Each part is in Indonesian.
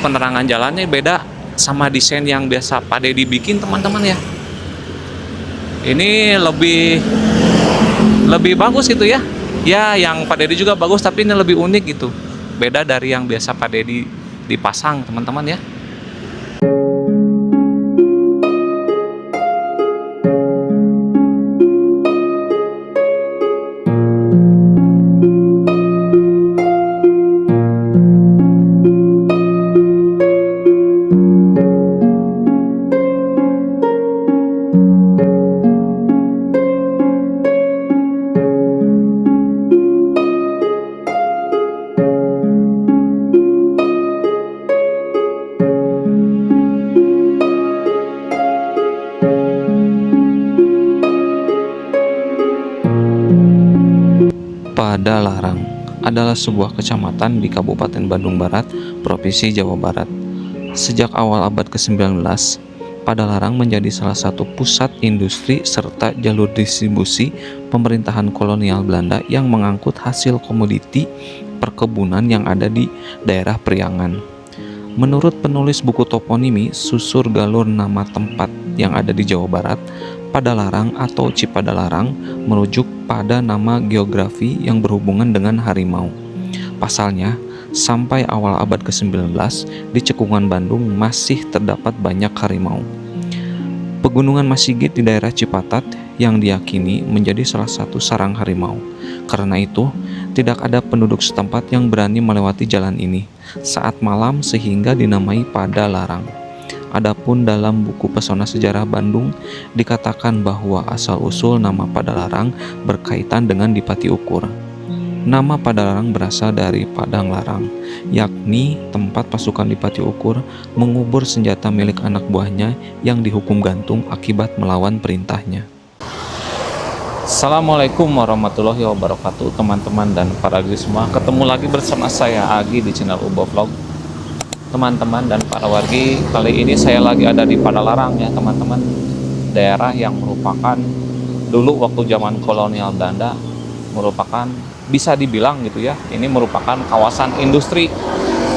Penerangan jalannya beda sama desain yang biasa Pak Dedi bikin, teman-teman ya. Ini lebih bagus itu ya. Ya, yang Pak Dedi juga bagus, tapi ini lebih unik gitu. Beda dari yang biasa Pak Dedi dipasang, teman-teman ya. Padalarang adalah sebuah kecamatan di Kabupaten Bandung Barat, Provinsi Jawa Barat. Sejak awal abad ke-19, Padalarang menjadi salah satu pusat industri serta jalur distribusi pemerintahan kolonial Belanda yang mengangkut hasil komoditi perkebunan yang ada di daerah Priangan. Menurut penulis buku toponimi Susur Galur nama tempat yang ada di Jawa Barat, Padalarang atau Cipadalarang merujuk pada nama geografi yang berhubungan dengan harimau. Pasalnya, sampai awal abad ke-19, di Cekungan Bandung masih terdapat banyak harimau. Pegunungan Masigit di daerah Cipatat yang diyakini menjadi salah satu sarang harimau. Karena itu, tidak ada penduduk setempat yang berani melewati jalan ini saat malam sehingga dinamai Padalarang. Adapun dalam buku Pesona Sejarah Bandung dikatakan bahwa asal-usul nama Padalarang berkaitan dengan Dipati Ukur. Nama Padalarang berasal dari Padang Larang, yakni tempat pasukan Dipati Ukur mengubur senjata milik anak buahnya yang dihukum gantung akibat melawan perintahnya. Assalamualaikum warahmatullahi wabarakatuh, teman-teman dan para semua. Ketemu lagi bersama saya Agi di channel Ubo Vlog. Teman-teman dan para wargi, kali ini saya lagi ada di Padalarang ya teman-teman. Daerah yang merupakan dulu waktu zaman kolonial Belanda merupakan, bisa dibilang gitu ya, ini merupakan kawasan industri.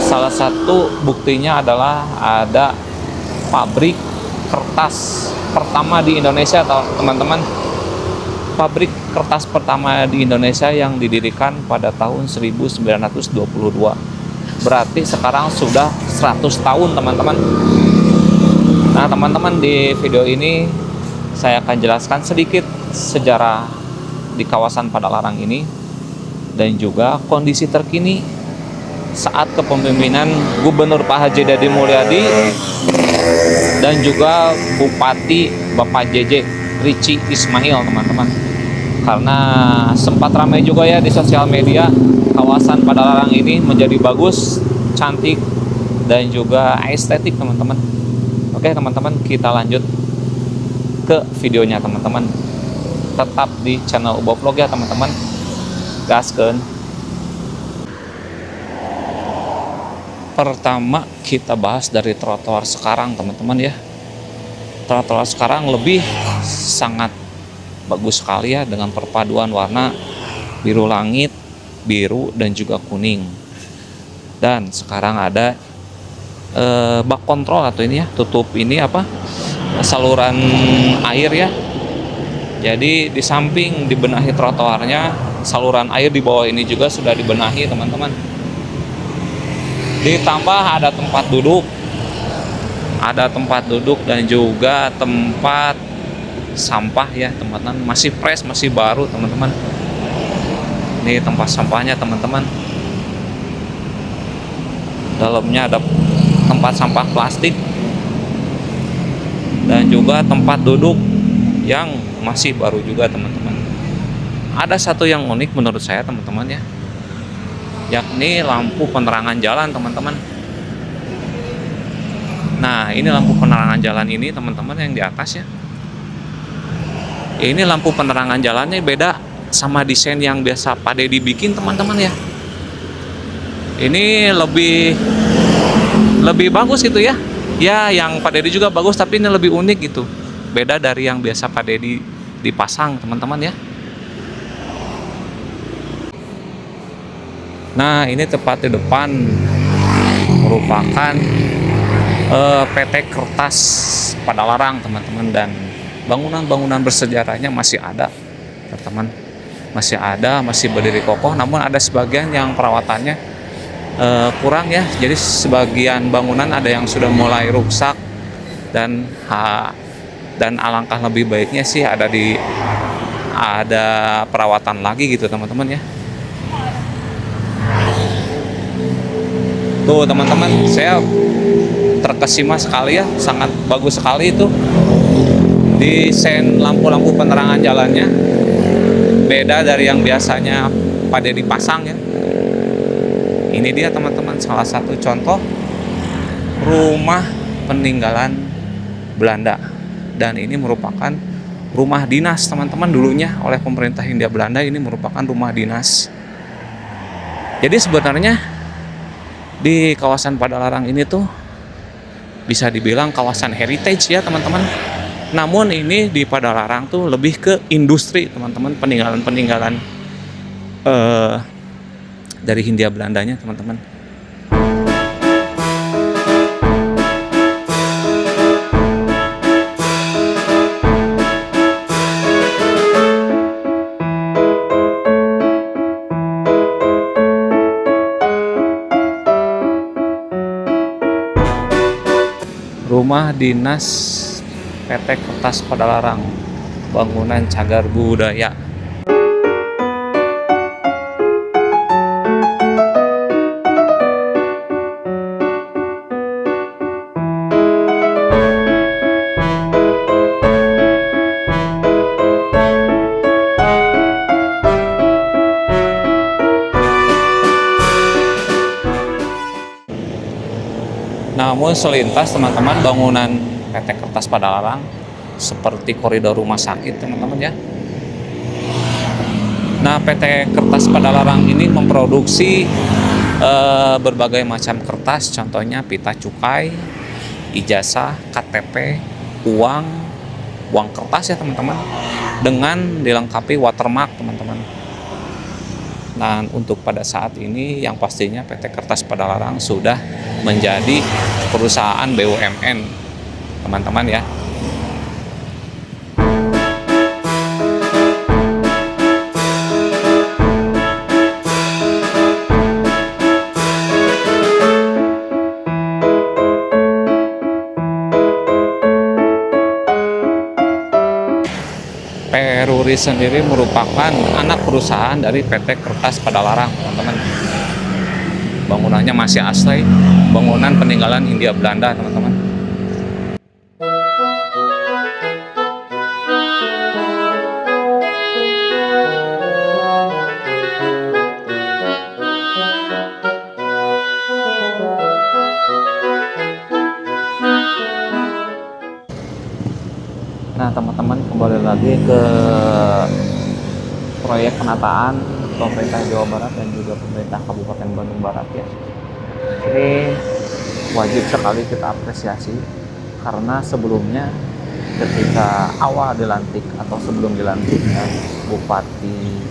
Salah satu buktinya adalah ada pabrik kertas pertama di Indonesia teman-teman. Pabrik kertas pertama di Indonesia yang didirikan pada tahun 1922. Berarti sekarang sudah 100 tahun teman-teman. Nah teman-teman, di video ini saya akan jelaskan sedikit sejarah di kawasan Padalarang ini dan juga kondisi terkini saat kepemimpinan Gubernur Pak Haji Dadi Mulyadi dan juga Bupati Bapak JJ Rici Ismail teman-teman. Karena sempat ramai juga ya di sosial media, kawasan Padalarang ini menjadi bagus, cantik, dan juga estetik teman-teman. Oke teman-teman, kita lanjut ke videonya teman-teman. Tetap di channel Ubo Vlog ya teman-teman. Gaskeun. Pertama kita bahas dari trotoar sekarang teman-teman ya. Trotoar sekarang lebih sangat bagus sekali ya, dengan perpaduan warna biru langit, biru dan juga kuning. Dan sekarang ada bak kontrol atau ini ya, tutup ini apa, saluran air ya. Jadi di samping dibenahi trotoarnya, saluran air di bawah ini juga sudah dibenahi teman-teman. Ditambah ada tempat duduk dan juga tempat sampah ya teman-teman, masih fresh, masih baru teman-teman. Ini tempat sampahnya teman-teman. Dalamnya ada tempat sampah plastik dan juga tempat duduk yang masih baru juga teman-teman. Ada satu yang unik menurut saya teman-teman ya, yakni lampu penerangan jalan teman-teman. Nah ini lampu penerangan jalan ini teman-teman yang di atas ya. Ini lampu penerangan jalannya beda sama desain yang biasa Pak Dedi bikin teman-teman ya. Ini lebih bagus itu ya. Ya yang Pak Dedi juga bagus, tapi ini lebih unik gitu. Beda dari yang biasa Pak Dedi dipasang teman-teman ya. Nah ini tepat di depan merupakan PT Kertas Padalarang teman-teman, dan bangunan-bangunan bersejarahnya masih ada teman-teman, masih berdiri kokoh, namun ada sebagian yang perawatannya kurang ya, jadi sebagian bangunan ada yang sudah mulai rusak, dan alangkah lebih baiknya sih ada perawatan lagi gitu teman-teman ya. Tuh teman-teman, saya terkesima sekali ya, sangat bagus sekali itu desain lampu-lampu penerangan jalannya, beda dari yang biasanya pada dipasang ya. Ini dia teman-teman, salah satu contoh rumah peninggalan Belanda, dan ini merupakan rumah dinas teman-teman dulunya oleh pemerintah Hindia Belanda. Ini merupakan rumah dinas. Jadi sebenarnya di kawasan Padalarang ini tuh bisa dibilang kawasan heritage ya teman-teman. Namun ini di Padalarang tuh lebih ke industri teman-teman, peninggalan-peninggalan dari Hindia Belandanya teman-teman. Rumah Dinas PT Kertas Padalarang, bangunan cagar budaya. Namun selintas teman-teman bangunan PT Kertas Padalarang seperti koridor rumah sakit teman-teman ya. Nah, PT Kertas Padalarang ini memproduksi berbagai macam kertas, contohnya pita cukai, ijazah, KTP, uang kertas ya teman-teman, dengan dilengkapi watermark teman-teman. Nah, untuk pada saat ini yang pastinya PT Kertas Padalarang sudah menjadi perusahaan BUMN teman-teman ya. Peruri sendiri merupakan anak perusahaan dari PT Kertas Padalarang teman-teman. Bangunannya masih asli, bangunan peninggalan Hindia Belanda teman-teman. Nah teman-teman, kembali lagi ke proyek penataan pemerintah Jawa Barat dan juga pemerintah Kabupaten Bandung Barat ya. Ini wajib sekali kita apresiasi, karena sebelumnya ketika awal dilantik atau sebelum dilantiknya Bupati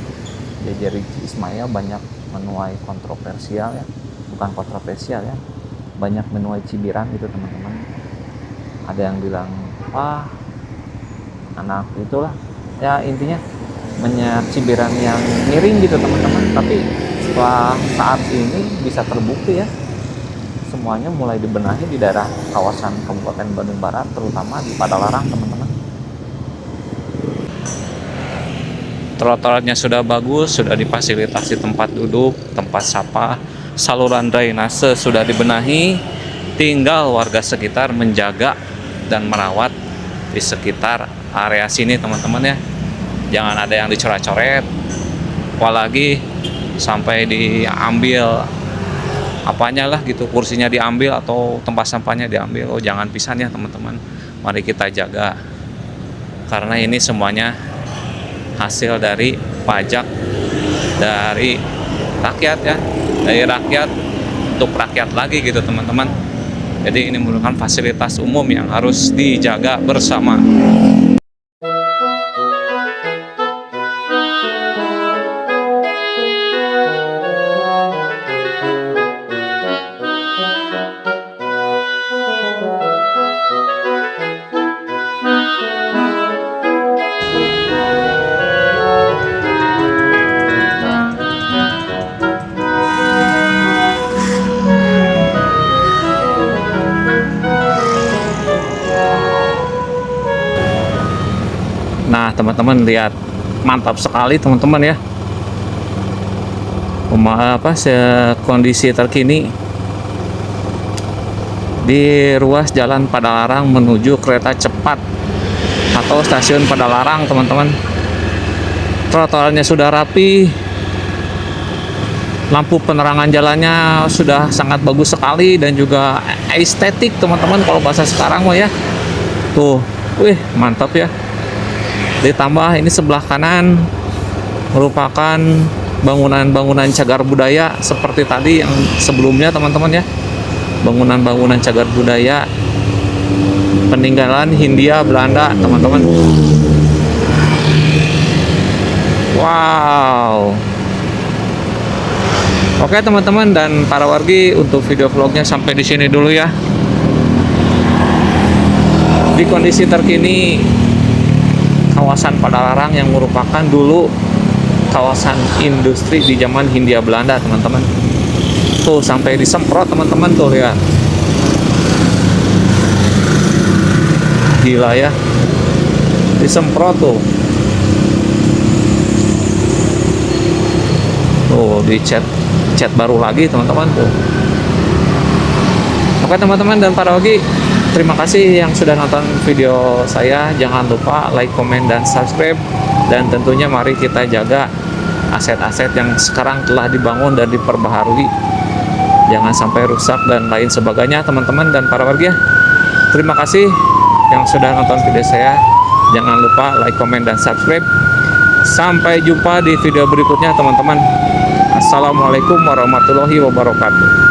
JJ Ridgy Ismail banyak menuai kontroversial ya, bukan kontroversial ya, banyak menuai cibiran gitu teman-teman. Ada yang bilang anak itulah ya, intinya banyak cibiran yang miring gitu teman-teman. Tapi setelah saat ini bisa terbukti ya, semuanya mulai dibenahi di daerah kawasan Kabupaten Bandung Barat, terutama di Padalarang teman-teman. Trotoarnya sudah bagus, sudah difasilitasi tempat duduk, tempat sapa, saluran drainase sudah dibenahi, tinggal warga sekitar menjaga dan merawat di sekitar area sini teman-teman ya. Jangan ada yang dicoret-coret, apalagi sampai diambil apanya lah gitu, kursinya diambil atau tempat sampahnya diambil. Oh, jangan pisan ya teman-teman, mari kita jaga, karena ini semuanya hasil dari pajak dari rakyat ya, dari rakyat untuk rakyat lagi gitu teman-teman. Jadi ini merupakan fasilitas umum yang harus dijaga bersama. teman-teman lihat, mantap sekali teman-teman ya. Kondisi terkini di ruas Jalan Padalarang menuju kereta cepat atau stasiun Padalarang teman-teman. Trotoarnya sudah rapi, lampu penerangan jalannya sudah sangat bagus sekali dan juga estetik teman-teman kalau bahasa sekarang mah ya. Tuh, wih mantap ya. Ditambah ini sebelah kanan merupakan bangunan-bangunan cagar budaya seperti tadi yang sebelumnya teman-teman ya. Bangunan-bangunan cagar budaya peninggalan Hindia Belanda teman-teman. Wow. Oke teman-teman dan para wargi, untuk video vlognya sampai di sini dulu ya. Di kondisi terkini kawasan Padalarang yang merupakan dulu kawasan industri di zaman Hindia Belanda teman-teman. Tuh sampai disemprot teman-teman tuh lihat. Gila ya. Disemprot tuh. Tuh dicat baru lagi teman-teman tuh. Oke teman-teman dan para wargi, terima kasih yang sudah nonton video saya. Jangan lupa like, komen, dan subscribe. Dan tentunya mari kita jaga aset-aset yang sekarang telah dibangun dan diperbaharui. Jangan sampai rusak dan lain sebagainya teman-teman dan para warga. Terima kasih yang sudah nonton video saya. Jangan lupa like, komen, dan subscribe. Sampai jumpa di video berikutnya teman-teman. Assalamualaikum warahmatullahi wabarakatuh.